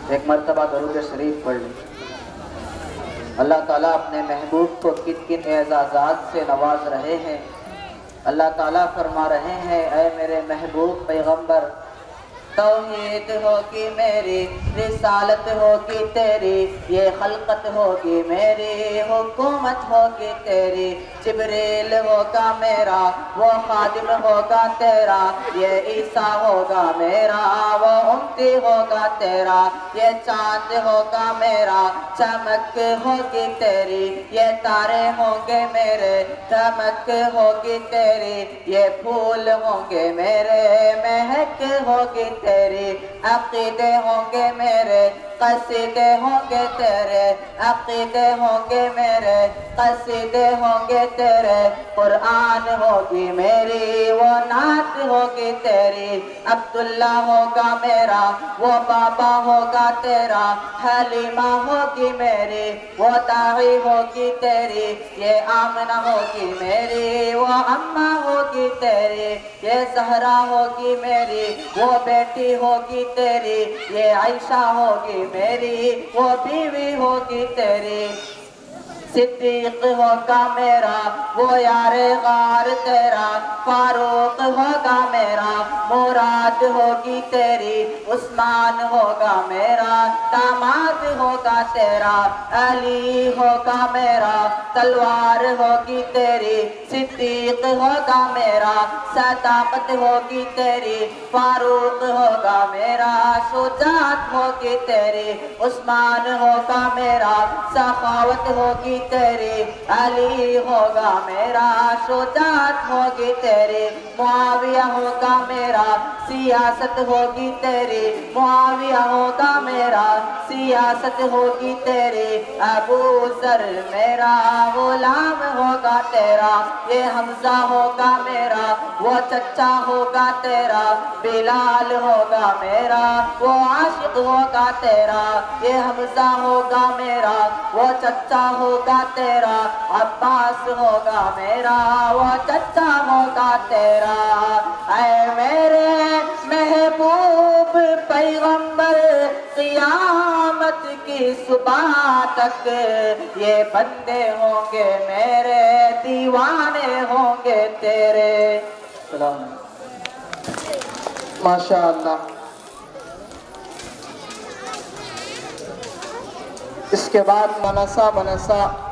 ایک مرتبہ درود شریف پڑھ لیں۔ اللہ تعالیٰ اپنے محبوب کو کن کن اعزازات سے نواز رہے ہیں۔ اللہ تعالیٰ فرما رہے ہیں، اے میرے محبوب پیغمبر، توحید ہوگی میری، رسالت ہوگی تیری، یہ خلقت ہوگی میری، حکومت ہوگی تیری، جبریل ہوگا میرا، وہ خادم ہوگا تیرا، یہ عیسیٰ ہوگا میرا، وہ امتی ہوگا تیرا، یہ چاند ہوگا میرا، چمک ہوگی تیری، یہ تارے ہوں گے میرے، چمک ہوگی تیری، یہ پھول ہوں گے میرے، مہک ہوگی تیری، عقیدے ہوں گے میرے، قصیدے ہوں گے تیرے، عقیدے ہوں گے میرے، قصیدے ہوں گے تیرے، قرآن ہوگی میری، وہ نعت ہوگی تیری، عبداللہ ہوگا میرا، وہ بابا ہوگا تیرا، حلیمہ ہوگی میری، وہ داعی ہوگی تیری، یہ آمنہ ہوگی میری، وہ اماں ہوگی تیری، یہ زہرا ہوگی میری، وہ بیٹی ہوگی تیری، یہ عائشہ ہوگی میری، وہ بیوی ہوگی تیری، صدیق ہوگا میرا، وہ یار غار تیرا، فاروق ہوگا میرا، مراد ہوگی تیری، عثمان ہوگا میرا، داماد ہوگا تیرا، علی ہوگا میرا، تلوار ہوگی تیری، صدیق ہوگا میرا، صداقت ہوگی تیری، فاروق ہوگا میرا، شجاعت ہوگی تیری، عثمان ہوگا میرا، سخاوت ہوگی تیری، علی ہوگا میرا، شجاعت ہوگی تیری، معاویہ ہوگا میرا، سیاست ہوگی تیری، معاویہ ہوگا میرا، سیاست ہوگی تیری، ابو ذر میرا، غلام ہوگا تیرا، یہ حمزہ ہوگا میرا، وہ چچا ہوگا تیرا، بلال ہوگا میرا، وہ عاشق ہوگا تیرا، یہ حمزہ ہوگا میرا، وہ چچا ہوگا تیرا، عباس ہوگا میرا، وہ چچا ہوگا تیرا، اے میرے محبوب پیغمبر، قیامت کی صبح تک یہ بندے ہوں گے میرے، دیوانے ہوں گے تیرے۔ سلام ماشاءاللہ۔ اس کے بعد منسا